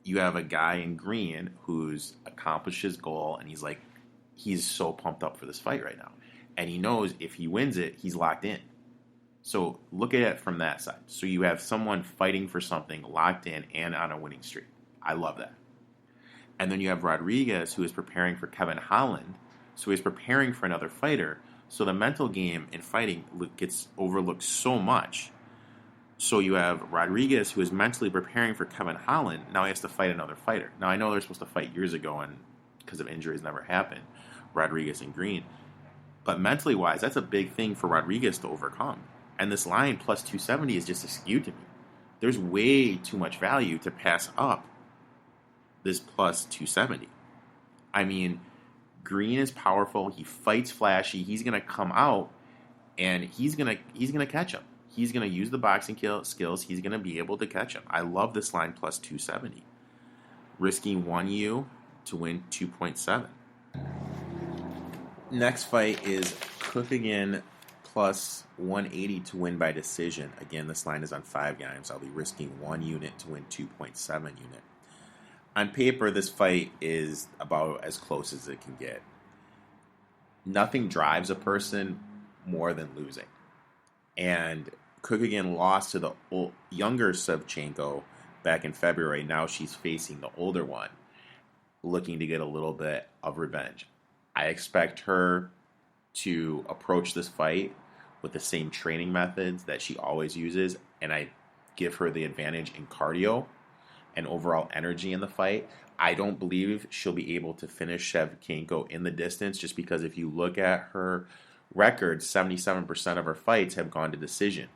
you have a guy in green who's accomplished his goal, and he's so pumped up for this fight right now. And he knows if he wins it, he's locked in. So look at it from that side. So you have someone fighting for something, locked in, and on a winning streak. I love that. And then you have Rodriguez, who is preparing for Kevin Holland. So he's preparing for another fighter. So the mental game in fighting gets overlooked so much. So you have Rodriguez, who is mentally preparing for Kevin Holland. Now he has to fight another fighter. Now I know they're supposed to fight years ago, and because of injuries never happened, Rodriguez and Green. But mentally wise, that's a big thing for Rodriguez to overcome. And this line plus 270 is just skewed to me. There's way too much value to pass up this plus 270. I mean, Green is powerful. He fights flashy. He's going to come out, and he's going to catch him. He's going to use the boxing skills. He's going to be able to catch him. I love this line plus 270. Risking 1U to win 2.7. Next fight is Cook again plus 180 to win by decision. Again, this line is on 5 games. I'll be risking 1 unit to win 2.7 unit. On paper, this fight is about as close as it can get. Nothing drives a person more than losing. And Cook again lost to the younger Savchenko back in February. Now she's facing the older one, looking to get a little bit of revenge. I expect her to approach this fight with the same training methods that she always uses, and I give her the advantage in cardio and overall energy in the fight. I don't believe she'll be able to finish Shevchenko in the distance, just because if you look at her record, 77% of her fights have gone to decision,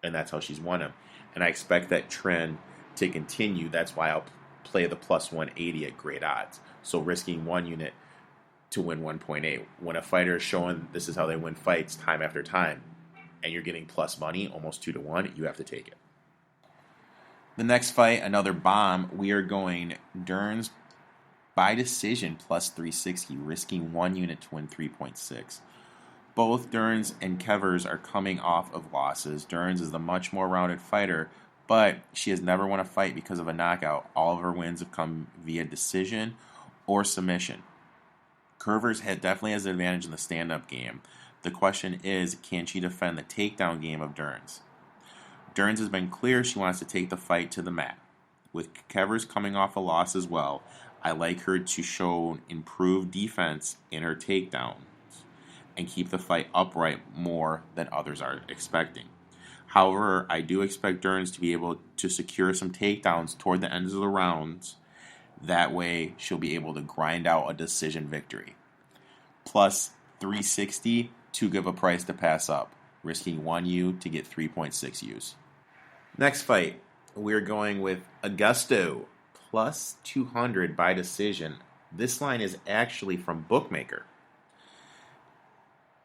and that's how she's won them. And I expect that trend to continue. That's why I'll play the plus 180 at great odds. So risking 1 unit to win 1.8. When a fighter is showing this is how they win fights time after time, and you're getting plus money, almost 2 to 1, you have to take it. The next fight, another bomb. We are going Derns by decision plus 360, risking 1 unit to win 3.6. Both Derns and Kevers are coming off of losses. Derns is the much more rounded fighter, but she has never won a fight because of a knockout. All of her wins have come via decision or submission. Curvers definitely has an advantage in the stand-up game. The question is, can she defend the takedown game of Derns? Derns has been clear she wants to take the fight to the mat. With Kevers coming off a loss as well, I like her to show improved defense in her takedowns and keep the fight upright more than others are expecting. However, I do expect Derns to be able to secure some takedowns toward the ends of the rounds. That way, she'll be able to grind out a decision victory. Plus 360, too good of a price to pass up, risking 1U to get 3.6 U's. Next fight, we're going with Augusto, plus 200 by decision. This line is actually from Bookmaker.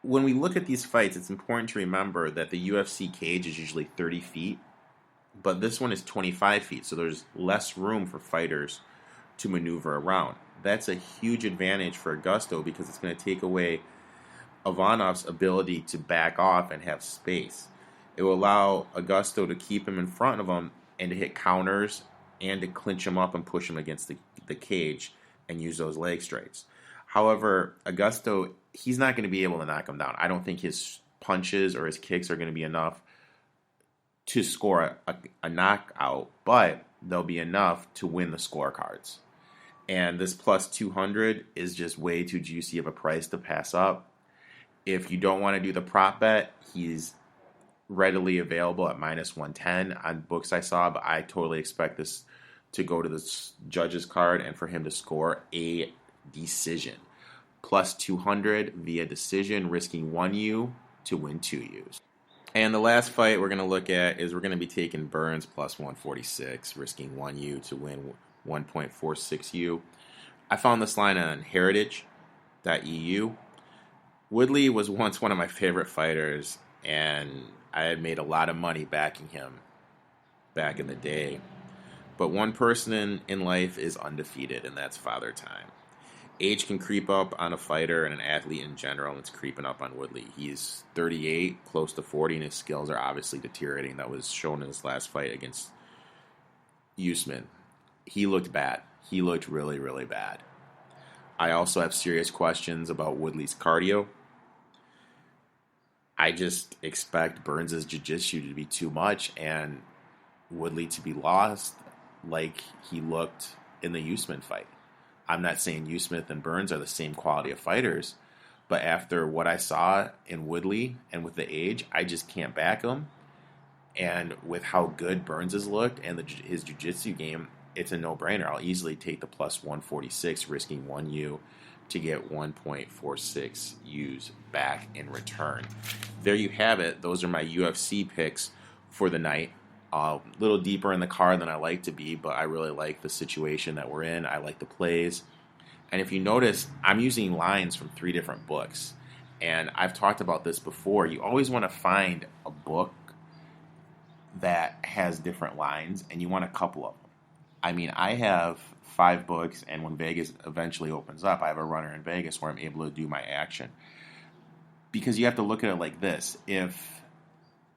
When we look at these fights, it's important to remember that the UFC cage is usually 30 feet, but this one is 25 feet, so there's less room for fighters to maneuver around. That's a huge advantage for Augusto because it's going to take away Ivanov's ability to back off and have space. It will allow Augusto to keep him in front of him and to hit counters and to clinch him up and push him against the cage and use those leg strikes. However, Augusto, he's not going to be able to knock him down. I don't think his punches or his kicks are going to be enough to score a knockout, but they'll be enough to win the scorecards. And this plus 200 is just way too juicy of a price to pass up. If you don't want to do the prop bet, he's readily available at minus 110 on books I saw, but I totally expect this to go to the judge's card and for him to score a decision. Plus 200 via decision, risking 1U to win 2U's. And the last fight we're going to look at is we're going to be taking Burns plus 146, risking 1U to win 1.46U. I found this line on heritage.eu. Woodley was once one of my favorite fighters, and I had made a lot of money backing him back in the day. But one person in life is undefeated, and that's Father Time. Age can creep up on a fighter and an athlete in general, and it's creeping up on Woodley. He's 38, close to 40, and his skills are obviously deteriorating. That was shown in his last fight against Usman. he looked bad. He looked really, really bad. I also have serious questions about Woodley's cardio. I just expect Burns' jiu-jitsu to be too much and Woodley to be lost like he looked in the Usman fight. I'm not saying Usman and Burns are the same quality of fighters, but after what I saw in Woodley and with the age, I just can't back him. And with how good Burns has looked and his jiu-jitsu game, it's a no-brainer. I'll easily take the plus 146, risking 1U to get 1.46 U's back in return. There you have it. Those are my UFC picks for the night. A little deeper in the card than I like to be, but I really like the situation that we're in. I like the plays. And if you notice, I'm using lines from 3 different books. And I've talked about this before. You always want to find a book that has different lines, and you want a couple of them. I mean, I have 5 books, and when Vegas eventually opens up, I have a runner in Vegas where I'm able to do my action. Because you have to look at it like this. If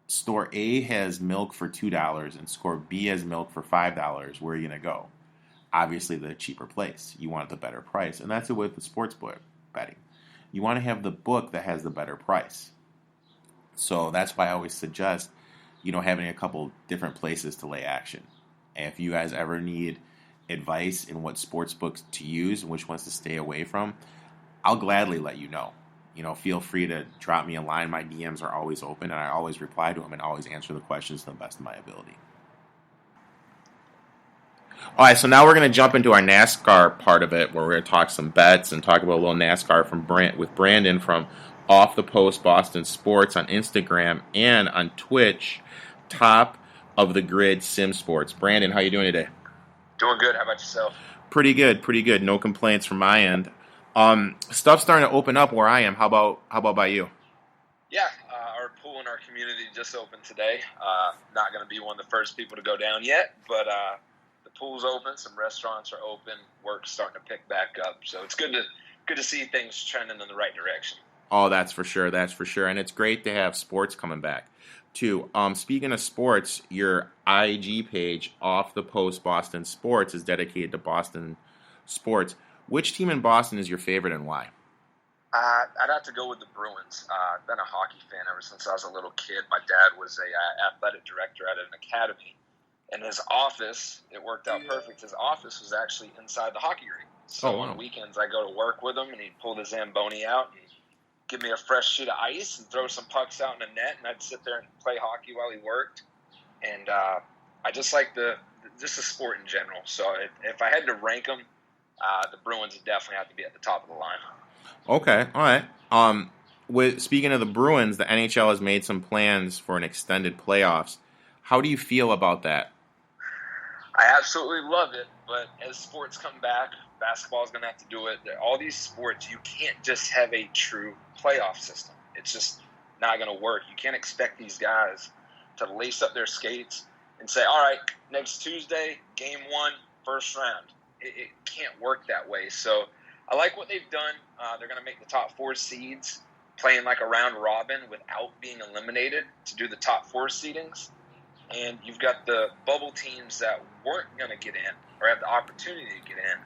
store A has milk for $2 and store B has milk for $5, where are you going to go? Obviously, the cheaper place. You want the better price. And that's it with the sports book betting. You want to have the book that has the better price. So that's why I always suggest, having a couple different places to lay action. And if you guys ever need advice in what sports books to use and which ones to stay away from, I'll gladly let you know. Feel free to drop me a line. My DMs are always open, and I always reply to them and always answer the questions to the best of my ability. All right, so now we're going to jump into our NASCAR part of it, where we're going to talk some bets and talk about a little NASCAR with Brandon from Off the Post Boston Sports on Instagram and on Twitch, Top of the Grid Sim Sports. Brandon, how you doing today? Doing good. How about yourself? Pretty good. No complaints from my end. Stuff's starting to open up where I am. How about by you? Yeah, our pool in our community just opened today. Not going to be one of the first people to go down yet, but the pool's open. Some restaurants are open. Work's starting to pick back up. So it's good to see things trending in the right direction. Oh, that's for sure. And it's great to have sports coming back, too. Speaking of sports, your IG page, Off the Post Boston Sports, is dedicated to Boston sports. Which team in Boston is your favorite and why? I'd have to go with the Bruins. I've been a hockey fan ever since I was a little kid. My dad was a athletic director at an academy. And his office, it worked out perfect. His office was actually inside the hockey rink. So on weekends, I go to work with him, and he'd pull the Zamboni out and give me a fresh sheet of ice and throw some pucks out in a net, and I'd sit there and play hockey while he worked. And I just like the sport in general. So if I had to rank them, the Bruins would definitely have to be at the top of the line. Okay, all right. Speaking of the Bruins, the NHL has made some plans for an extended playoffs. How do you feel about that? I absolutely love it, but as sports come back, basketball is going to have to do it. All these sports, you can't just have a true playoff system. It's just not going to work. You can't expect these guys to lace up their skates and say, all right, next Tuesday, game 1, first round. It can't work that way. So I like what they've done. They're going to make the top 4 seeds playing like a round robin without being eliminated to do the top 4 seedings. And you've got the bubble teams that weren't going to get in or have the opportunity to get in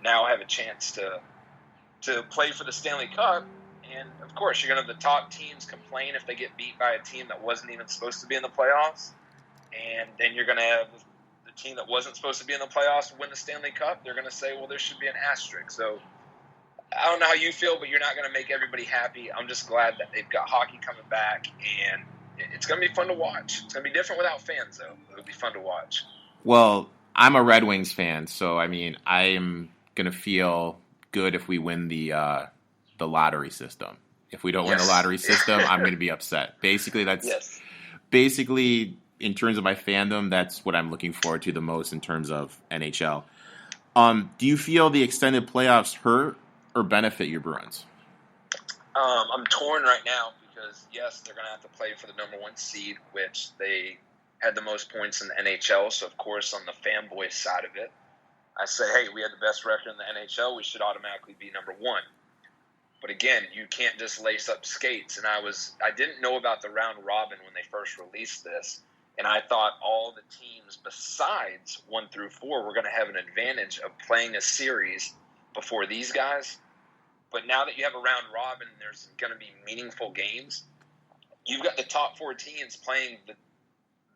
now have a chance to play for the Stanley Cup. And, of course, you're going to have the top teams complain if they get beat by a team that wasn't even supposed to be in the playoffs. And then you're going to have the team that wasn't supposed to be in the playoffs win the Stanley Cup. They're going to say, well, there should be an asterisk. So I don't know how you feel, but you're not going to make everybody happy. I'm just glad that they've got hockey coming back, and it's going to be fun to watch. It's going to be different without fans, though. It'll be fun to watch. Well, I'm a Red Wings fan, so, I'm going to feel good if we win the lottery system. If we don't win the lottery system, I'm going to be upset. Basically, in terms of my fandom, that's what I'm looking forward to the most in terms of NHL. Do you feel the extended playoffs hurt or benefit your Bruins? I'm torn right now because, yes, they're going to have to play for the number 1 seed, which they had the most points in the NHL. So, of course, on the fanboy side of it, I say, hey, we had the best record in the NHL. We should automatically be number 1. But again, you can't just lace up skates. And I didn't know about the round robin when they first released this. And I thought all the teams besides 1 through 4 were going to have an advantage of playing a series before these guys. But now that you have a round robin and there's going to be meaningful games, you've got the top 4 teams playing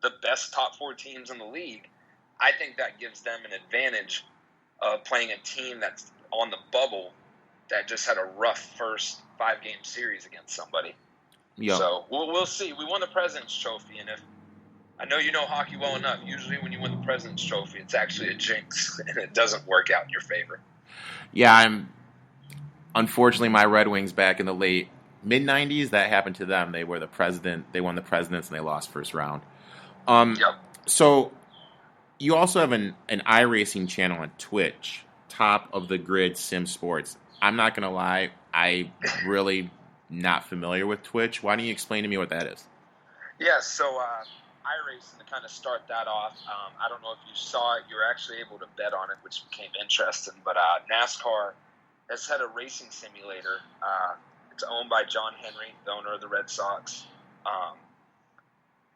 the best top 4 teams in the league. I think that gives them an advantage of playing a team that's on the bubble that just had a rough first 5-game series against somebody. Yep. So we'll see. We won the President's Trophy, and if I know you know hockey well enough, usually when you win the President's Trophy, it's actually a jinx, and it doesn't work out in your favor. Yeah, unfortunately, my Red Wings back in the late mid-'90s, that happened to them. They were the president. They won the Presidents, and they lost first round. Yep. So you also have an iRacing channel on Twitch, Top of the Grid Sim Sports. I'm not going to lie, I'm really not familiar with Twitch. Why don't you explain to me what that is? Yeah, so iRacing, to kind of start that off, I don't know if you saw it. You were actually able to bet on it, which became interesting. But NASCAR has had a racing simulator. It's owned by John Henry, the owner of the Red Sox.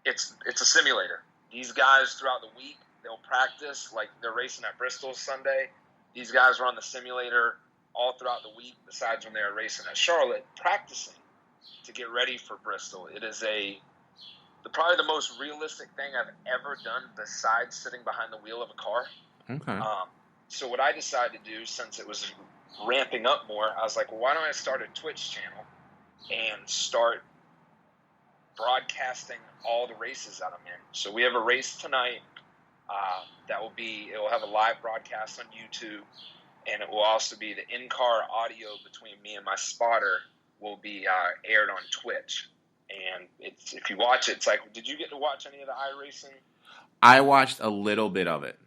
It's a simulator. These guys, throughout the week, they'll practice. Like, they're racing at Bristol Sunday. These guys are on the simulator all throughout the week, besides when they're racing at Charlotte, practicing to get ready for Bristol. It is probably the most realistic thing I've ever done besides sitting behind the wheel of a car. Okay. So what I decided to do, since it was ramping up more, I was like, well, why don't I start a Twitch channel and start broadcasting all the races that I'm in. So we have a race tonight it will have a live broadcast on YouTube, and it will also be the in-car audio between me and my spotter will be aired on Twitch. And if you watch it, it's like, did you get to watch any of the iRacing? I watched a little bit of it.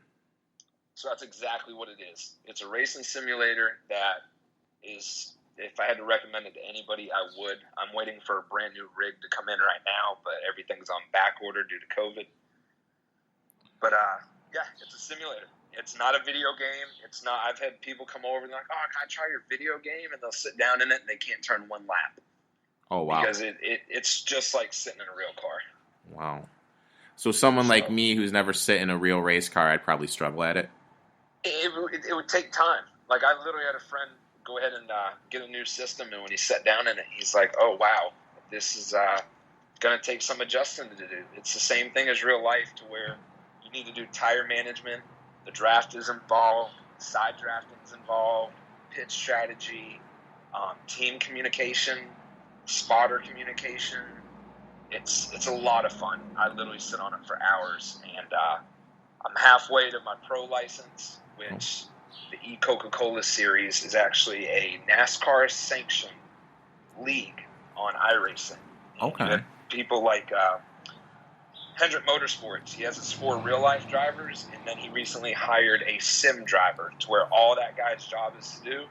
So that's exactly what it is. It's a racing simulator that is, if I had to recommend it to anybody, I would. I'm waiting for a brand new rig to come in right now, but everything's on back order due to COVID. But yeah, it's a simulator. It's not a video game. It's not. I've had people come over and like, oh, can I try your video game? And they'll sit down in it and they can't turn one lap. Oh, wow. Because it's just like sitting in a real car. Wow. So someone like me who's never sit in a real race car, I'd probably struggle at it. It would take time. Like, I literally had a friend go ahead and get a new system, and when he sat down in it, he's like, oh, wow, this is going to take some adjusting to do. It's the same thing as real life, to where you need to do tire management, the draft is involved, side drafting is involved, pitch strategy, team communication, spotter communication. It's a lot of fun. I literally sit on it for hours, and I'm halfway to my pro license, which the e-Coca-Cola series is actually a NASCAR sanctioned league on iRacing. Okay. People like Hendrick Motorsports, he has his 4 real-life drivers, and then he recently hired a sim driver, to where all that guy's job is to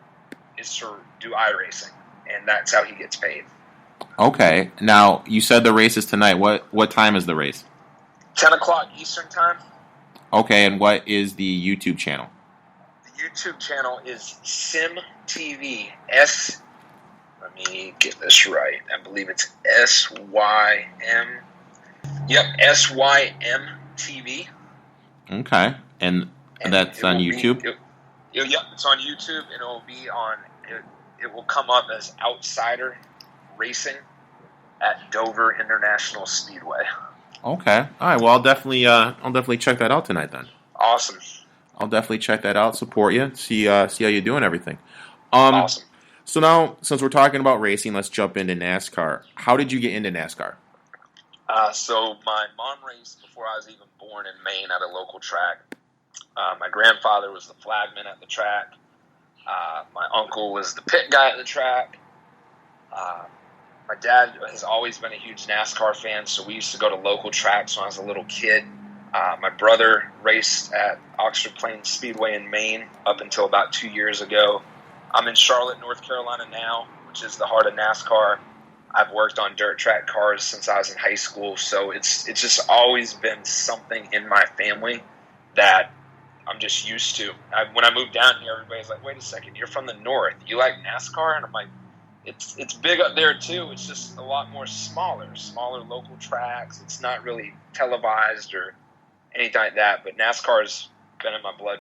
do iRacing, and that's how he gets paid. Okay. Now, you said the race is tonight. What time is the race? 10 o'clock Eastern Time. Okay, and what is the YouTube channel? The YouTube channel is Sim TV. Let me get this right. I believe it's SYM. Yep, SYM TV. Okay, and that's on YouTube? Yep, it's on YouTube, and it will be on. It will come up as Outsider Racing at Dover International Speedway. Okay. All right. Well, I'll definitely check that out tonight then. Awesome. I'll definitely check that out. Support you. See how you're doing everything. Awesome. So now, since we're talking about racing, let's jump into NASCAR. How did you get into NASCAR? So my mom raced before I was even born in Maine at a local track. My grandfather was the flagman at the track. My uncle was the pit guy at the track. My dad has always been a huge NASCAR fan, so we used to go to local tracks when I was a little kid. My brother raced at Oxford Plains Speedway in Maine up until about 2 years ago. I'm in Charlotte, North Carolina now, which is the heart of NASCAR. I've worked on dirt track cars since I was in high school, so it's just always been something in my family that I'm just used to. When I moved down here, everybody's like, wait a second, you're from the north. You like NASCAR? And I'm like, it's big up there too. It's just a lot more smaller local tracks. It's not really televised or anything like that. But NASCAR's been in my blood